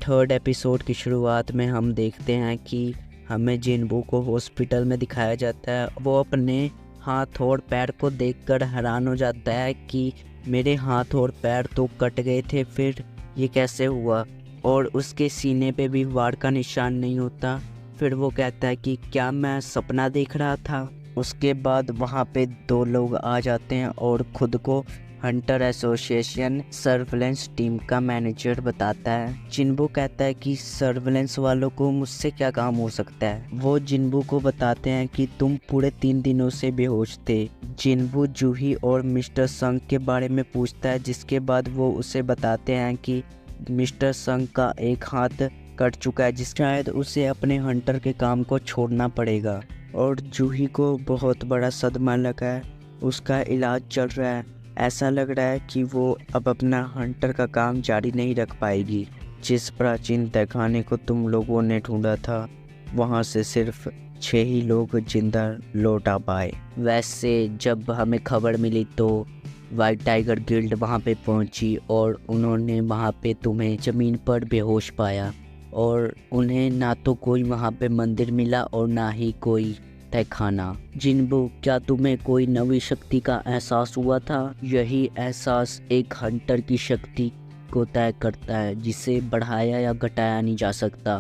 Third episode की शुरुआत में हम देखते हैं कि हमें जिनबू को हॉस्पिटल में दिखाया जाता है। वो अपने हाथ और पैर को देखकर हैरान हो जाता है कि मेरे हाथ और पैर तो कट गए थे, फिर ये कैसे हुआ। और उसके सीने पे भी वार का निशान नहीं होता। फिर वो कहता है कि क्या मैं सपना देख रहा था। उसके बाद वहाँ पे दो लोग आ जाते हैं और खुद को हंटर एसोसिएशन सर्वेलेंस टीम का मैनेजर बताता है। जिनबू कहता है कि सर्वेलेंस वालों को मुझसे क्या काम हो सकता है। वो जिनबू को बताते हैं कि तुम पूरे 3 दिनों से बेहोश थे। जिनबू जूही और मिस्टर संग के बारे में पूछता है, जिसके बाद वो उसे बताते हैं कि मिस्टर संग का एक हाथ कट चुका है, जिस शायद उसे अपने हंटर के काम को छोड़ना पड़ेगा। और जूही को बहुत बड़ा सदमा लगा है, उसका इलाज चल रहा है। ऐसा लग रहा है कि वो अब अपना हंटर का काम जारी नहीं रख पाएगी। जिस प्राचीन तहखाने को तुम लोगों ने ढूंढा था, वहाँ से सिर्फ 6 ही लोग जिंदा लौट आ पाए। वैसे जब हमें खबर मिली तो वाइट टाइगर गिल्ड वहाँ पे पहुँची और उन्होंने वहाँ पे तुम्हें ज़मीन पर बेहोश पाया। और उन्हें ना तो कोई वहाँ पे मंदिर मिला और ना ही कोई तहखाना। जिनबू, क्या तुम्हें कोई नवी शक्ति का एहसास हुआ था? यही एहसास एक हंटर की शक्ति को तय करता है, जिसे बढ़ाया या घटाया नहीं जा सकता।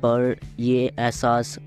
पर ये एहसास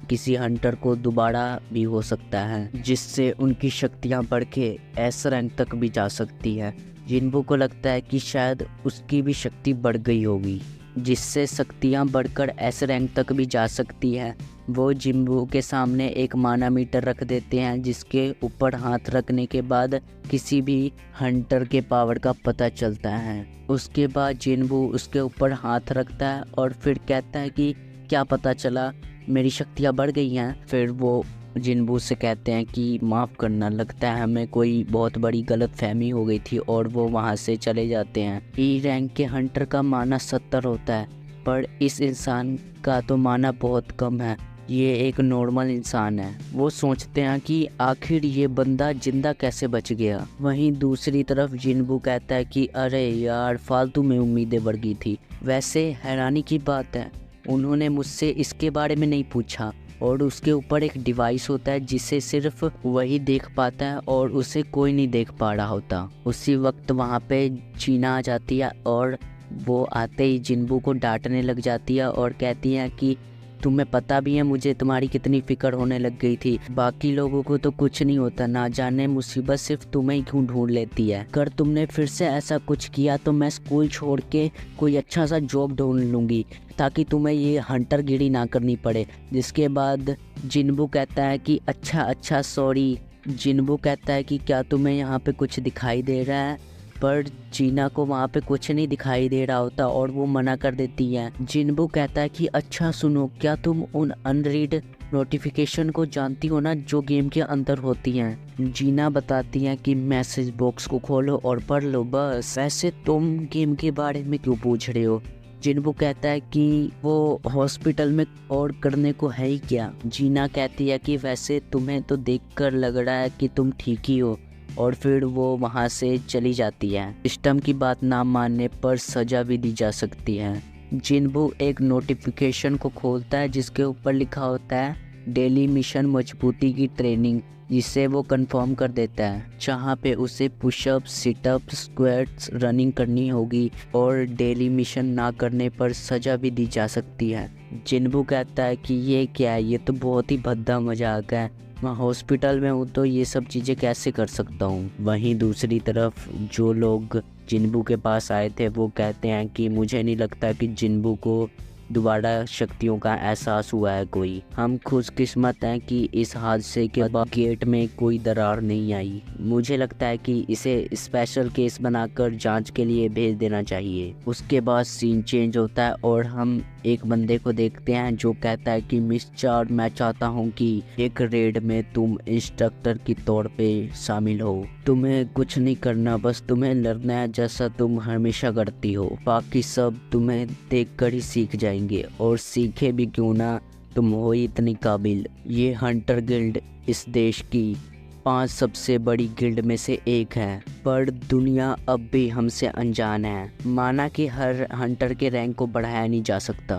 किसी हंटर को दोबारा भी हो सकता है, जिससे उनकी शक्तियाँ बढ़ के एस रैंक तक भी जा सकती है। जिनबू को लगता है कि शायद उसकी भी शक्ति बढ़ गई होगी, जिससे शक्तियाँ बढ़कर एस रैंक तक भी जा सकती है। वो जिनबू के सामने एक माना मीटर रख देते हैं, जिसके ऊपर हाथ रखने के बाद किसी भी हंटर के पावर का पता चलता है। उसके बाद जिनबू उसके ऊपर हाथ रखता है और फिर कहता है कि क्या पता चला, मेरी शक्तियाँ बढ़ गई हैं। फिर वो जिनबू से कहते हैं कि माफ़ करना, लगता है हमें कोई बहुत बड़ी गलतफहमी हो गई थी, और वो वहाँ से चले जाते हैं। ई रैंक के हंटर का माना 70 होता है, पर इस इंसान का तो माना बहुत कम है। ये एक नॉर्मल इंसान है। वो सोचते हैं कि आखिर ये बंदा जिंदा कैसे बच गया। वहीं दूसरी तरफ जिनबू कहता है कि अरे यार, फालतू में उम्मीदें बढ़ गई थी। वैसे हैरानी की बात है, उन्होंने मुझसे इसके बारे में नहीं पूछा। और उसके ऊपर एक डिवाइस होता है जिसे सिर्फ वही देख पाता है और उसे कोई नहीं देख पा रहा होता। उसी वक्त वहाँ पे चीना आ जाती है और वो आते ही जिनबू को डांटने लग जाती है और कहती है कि तुम्हें पता भी है मुझे तुम्हारी कितनी फिक्र होने लग गई थी। बाकी लोगों को तो कुछ नहीं होता, ना जाने मुसीबत सिर्फ तुम्हें ही क्यों ढूंढ लेती है। अगर तुमने फिर से ऐसा कुछ किया तो मैं स्कूल छोड़ के कोई अच्छा सा जॉब ढूंढ लूँगी, ताकि तुम्हें ये हंटर गिरी ना करनी पड़े। जिसके बाद जिनबू कहता है कि अच्छा सॉरी। जिनबू कहता है कि क्या तुम्हें यहाँ पे कुछ दिखाई दे रहा है, पर जीना को वहाँ पे कुछ नहीं दिखाई दे रहा होता और वो मना कर देती है। जिनबू कहता है कि अच्छा सुनो, क्या तुम उन अनरीड नोटिफिकेशन को जानती हो ना, जो गेम के अंदर होती हैं? जीना बताती है कि मैसेज बॉक्स को खोलो और पढ़ लो बस। वैसे तुम गेम के बारे में क्यों पूछ रहे हो? जिनबू कहता है कि वो हॉस्पिटल में और करने को है ही क्या। जीना कहती है कि वैसे तुम्हें तो देखकर लग रहा है कि तुम ठीक ही हो। और फिर वो वहाँ से चली जाती है। सिस्टम की बात ना मानने पर सज़ा भी दी जा सकती है। जिनबू एक नोटिफिकेशन को खोलता है जिसके ऊपर लिखा होता है डेली मिशन मजबूती की ट्रेनिंग, जिसे वो कंफर्म कर देता है, जहाँ पे उसे पुशअप, सिटअप, स्क्वाट्स, रनिंग करनी होगी और डेली मिशन ना करने पर सज़ा भी दी जा सकती है। जिनबू कहता है कि ये क्या है, ये तो बहुत ही भद्दा मजाक है, मैं हॉस्पिटल में हूँ तो ये सब चीज़ें कैसे कर सकता हूँ। वहीं दूसरी तरफ जो लोग जिनबू के पास आए थे वो कहते हैं कि मुझे नहीं लगता कि जिनबू को दोबारा शक्तियों का एहसास हुआ है कोई। हम खुशकिस्मत हैं कि इस हादसे के बाद गेट में कोई दरार नहीं आई। मुझे लगता है कि इसे स्पेशल केस बनाकर जांच के लिए भेज देना चाहिए। उसके बाद सीन चेंज होता है और हम एक बंदे को देखते हैं जो कहता है कि मिस चार्ड, मैं चाहता हूँ कि एक रेड में तुम इंस्ट्रक्टर की तौर पे शामिल हो। तुम्हें कुछ नहीं करना, बस तुम्हें लड़ना है जैसा तुम हमेशा करती हो। बाकी सब तुम्हें देखकर ही सीख जाएंगे, और सीखे भी क्यों ना, तुम हो ही इतनी काबिल। ये हंटर गिल्ड इस देश की 5 सबसे बड़ी गिल्ड में से एक है, पर दुनिया अब भी हमसे अनजान है। माना कि हर हंटर के रैंक को बढ़ाया नहीं जा सकता,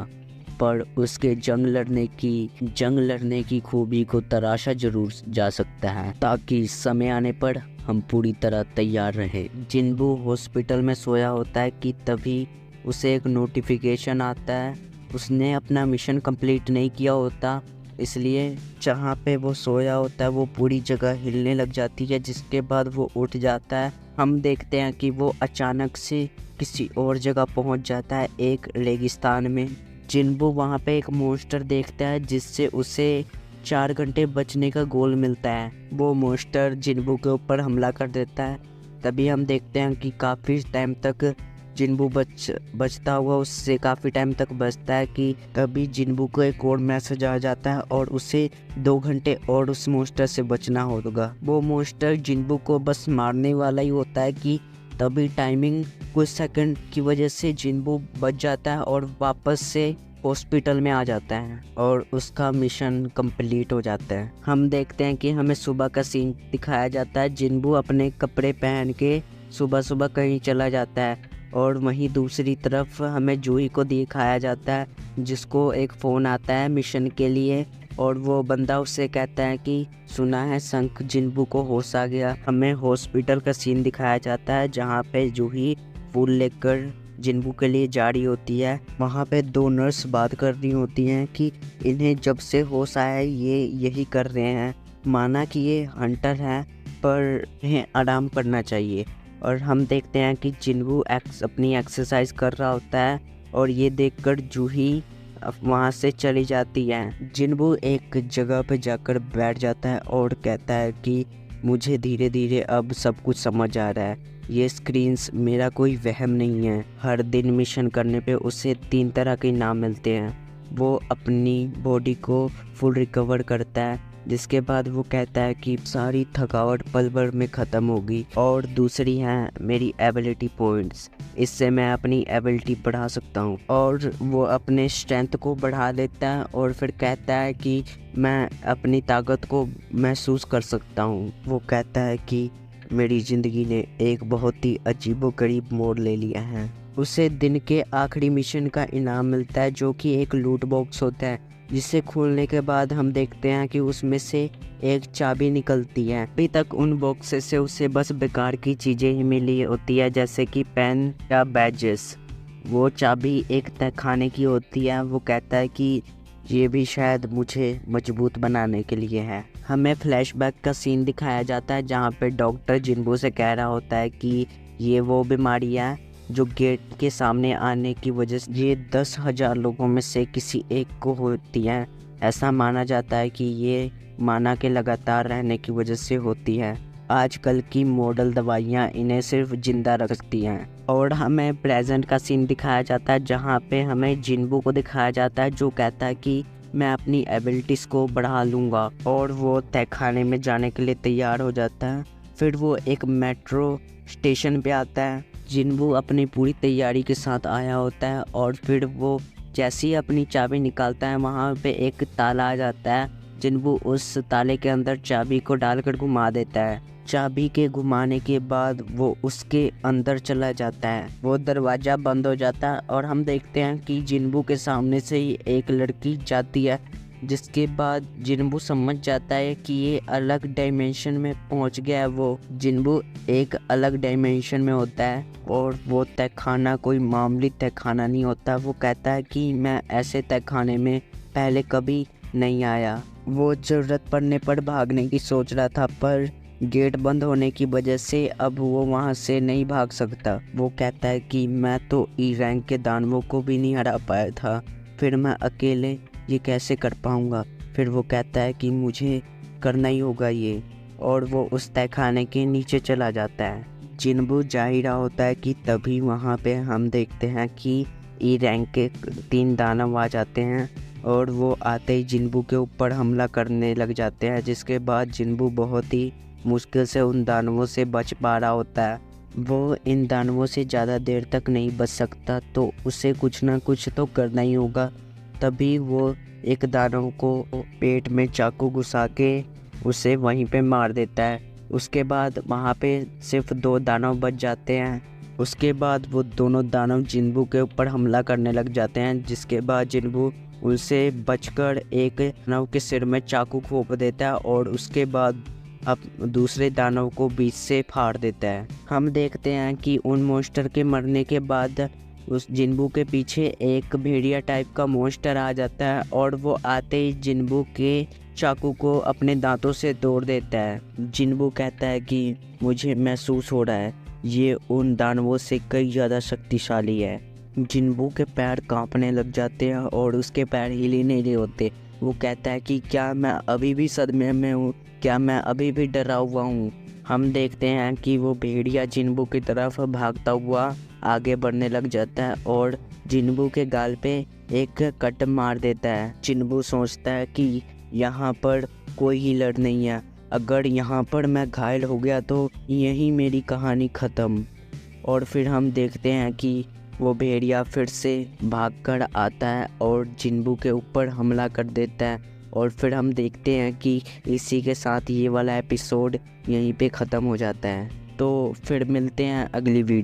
पर उसके जंग लड़ने की खूबी को तराशा जरूर जा सकता है, ताकि समय आने पर हम पूरी तरह तैयार रहे। जिन्बू हॉस्पिटल में सोया होता है कि तभी उसे एक नोटिफिकेशन आता है। उसने अपना मिशन कंप्लीट नहीं किया होता, इसलिए जहाँ पे वो सोया होता है वो पूरी जगह हिलने लग जाती है, जिसके बाद वो उठ जाता है। हम देखते हैं कि वो अचानक से किसी और जगह पहुँच जाता है, एक रेगिस्तान में। जिन्बू वहाँ पे एक मॉन्स्टर देखता है जिससे उसे 4 घंटे बचने का गोल मिलता है। वो मॉन्स्टर जिन्बू के ऊपर हमला कर देता है। तभी हम देखते हैं कि काफ़ी टाइम तक जिन्बू बचता हुआ उससे काफ़ी टाइम तक बचता है कि तभी जिन्बू को एक और मैसेज आ जाता है और उसे 2 घंटे और उस मॉन्स्टर से बचना होगा। वो मॉन्स्टर जिन्बू को बस मारने वाला ही होता है कि तभी टाइमिंग कुछ सेकंड की वजह से जिन्बू बच जाता है और वापस से हॉस्पिटल में आ जाता है और उसका मिशन कंप्लीट हो जाता है। हम देखते हैं कि हमें सुबह का सीन दिखाया जाता है। जिन्बू अपने कपड़े पहन के सुबह सुबह कहीं चला जाता है और वहीं दूसरी तरफ हमें जूही को दिखाया जाता है, जिसको एक फ़ोन आता है मिशन के लिए और वो बंदा उससे कहता है कि सुना है संक जिन्बू को होश आ गया। हमें हॉस्पिटल का सीन दिखाया जाता है जहाँ पे जूही फूल लेकर जिन्बू के लिए जा रही होती है। वहाँ पे 2 नर्स बात कर रही होती हैं कि इन्हें जब से होश आया है ये यही कर रहे हैं। माना कि ये हंटर है पर इन्हें आराम करना चाहिए। और हम देखते हैं कि जिन्बू अपनी एक्सरसाइज कर रहा होता है और ये देखकर जूही वहाँ से चली जाती है। जिन्बू एक जगह पे जाकर बैठ जाता है और कहता है कि मुझे धीरे धीरे अब सब कुछ समझ आ रहा है। ये स्क्रीन्स मेरा कोई वहम नहीं है। हर दिन मिशन करने पे उसे 3 तरह के इनाम मिलते हैं। वो अपनी बॉडी को फुल रिकवर करता है, जिसके बाद वो कहता है कि सारी थकावट पल भर में ख़त्म होगी। और दूसरी है मेरी एबिलिटी पॉइंट्स, इससे मैं अपनी एबिलिटी बढ़ा सकता हूँ। और वो अपने स्ट्रेंथ को बढ़ा देता है और फिर कहता है कि मैं अपनी ताकत को महसूस कर सकता हूँ। वो कहता है कि मेरी ज़िंदगी ने एक बहुत ही अजीबोगरीब मोड़ ले लिया है। उसे दिन के आखिरी मिशन का इनाम मिलता है, जो कि एक लूट बॉक्स होता है, जिसे खोलने के बाद हम देखते हैं कि उसमें से एक चाबी निकलती है। अभी तक उन बॉक्सेस से उसे बस बेकार की चीज़ें ही मिली होती है, जैसे कि पेन या बैजेस। वो चाबी एक तहखाने की होती है। वो कहता है कि ये भी शायद मुझे मजबूत बनाने के लिए है। हमें फ्लैशबैक का सीन दिखाया जाता है जहाँ पे डॉक्टर जिन्बू से कह रहा होता है कि ये वो बीमारी है जो गेट के सामने आने की वजह से ये 10,000 लोगों में से किसी एक को होती है। ऐसा माना जाता है कि ये माना के लगातार रहने की वजह से होती है। आजकल की मॉडल दवाइयाँ इन्हें सिर्फ जिंदा रखती हैं। और हमें प्रेजेंट का सीन दिखाया जाता है जहाँ पे हमें जिन्बू को दिखाया जाता है, जो कहता है कि मैं अपनी एबिलिटीज़ को बढ़ा लूँगा। और वो तहखाने में जाने के लिए तैयार हो जाता है। फिर वो एक मेट्रो स्टेशन पे आता है। जिन्बू अपनी पूरी तैयारी के साथ आया होता है और फिर वो जैसे ही अपनी चाबी निकालता है वहाँ पे एक ताला आ जाता है। जिन्बू उस ताले के अंदर चाबी को डालकर घुमा देता है। चाबी के घुमाने के बाद वो उसके अंदर चला जाता है। वो दरवाज़ा बंद हो जाता है और हम देखते हैं कि जिन्बू के सामने से ही एक लड़की जाती है, जिसके बाद जिन्बू समझ जाता है कि ये अलग डायमेंशन में पहुंच गया है। वो जिन्बू एक अलग डायमेंशन में होता है और वो तहखाना कोई मामूली तहखाना नहीं होता। वो कहता है कि मैं ऐसे तहखाने में पहले कभी नहीं आया। वो ज़रूरत पड़ने पर भागने की सोच रहा था, पर गेट बंद होने की वजह से अब वो वहाँ से नहीं भाग सकता। वो कहता है कि मैं तो ई रैंक के दानवों को भी नहीं हरा पाया था, फिर मैं अकेले ये कैसे कर पाऊँगा। फिर वो कहता है कि मुझे करना ही होगा ये, और वो उस तहखाने के नीचे चला जाता है। जिन्बू जा ही रहा होता है कि तभी वहाँ पे हम देखते हैं कि ई रैंक के 3 दानव आ जाते हैं और वो आते ही जिन्बू के ऊपर हमला करने लग जाते हैं, जिसके बाद जिन्बू बहुत ही मुश्किल से उन दानवों से बच पा रहा होता है। वो इन दानवों से ज़्यादा देर तक नहीं बच सकता, तो उसे कुछ ना कुछ तो करना ही होगा। तभी वो एक दानव को पेट में चाकू घुसा के उसे वहीं पे मार देता है। उसके बाद वहाँ पे सिर्फ 2 दानव बच जाते हैं। उसके बाद वो दोनों दानव जिन्बू के ऊपर हमला करने लग जाते हैं, जिसके बाद जिन्बू उनसे बचकर एक दानव के सिर में चाकू घोंप देता है और उसके बाद अब दूसरे दानव को बीच से फाड़ देता है। हम देखते हैं कि उन मॉन्स्टर के मरने के बाद उस जिन्बू के पीछे एक भेड़िया टाइप का मॉन्स्टर आ जाता है और वो आते ही जिन्बू के चाकू को अपने दांतों से तोड़ देता है। जिन्बू कहता है कि मुझे महसूस हो रहा है ये उन दानवों से कई ज़्यादा शक्तिशाली है। जिन्बू के पैर कांपने लग जाते हैं और उसके पैर हिल ही नहीं रहे होते। वो कहता है कि क्या मैं अभी भी सदमे में हूँ, क्या मैं अभी भी डरा हुआ हूँ। हम देखते हैं कि वो भेड़िया जिन्बू की तरफ भागता हुआ आगे बढ़ने लग जाता है और जिन्बू के गाल पे एक कट मार देता है। जिन्बू सोचता है कि यहाँ पर कोई हीलर नहीं है, अगर यहाँ पर मैं घायल हो गया तो यही मेरी कहानी ख़त्म। और फिर हम देखते हैं कि वो भेड़िया फिर से भागकर आता है और जिन्बू के ऊपर हमला कर देता है। और फिर हम देखते हैं कि इसी के साथ ये वाला एपिसोड यहीं पे ख़त्म हो जाता है। तो फिर मिलते हैं अगली वीडियो।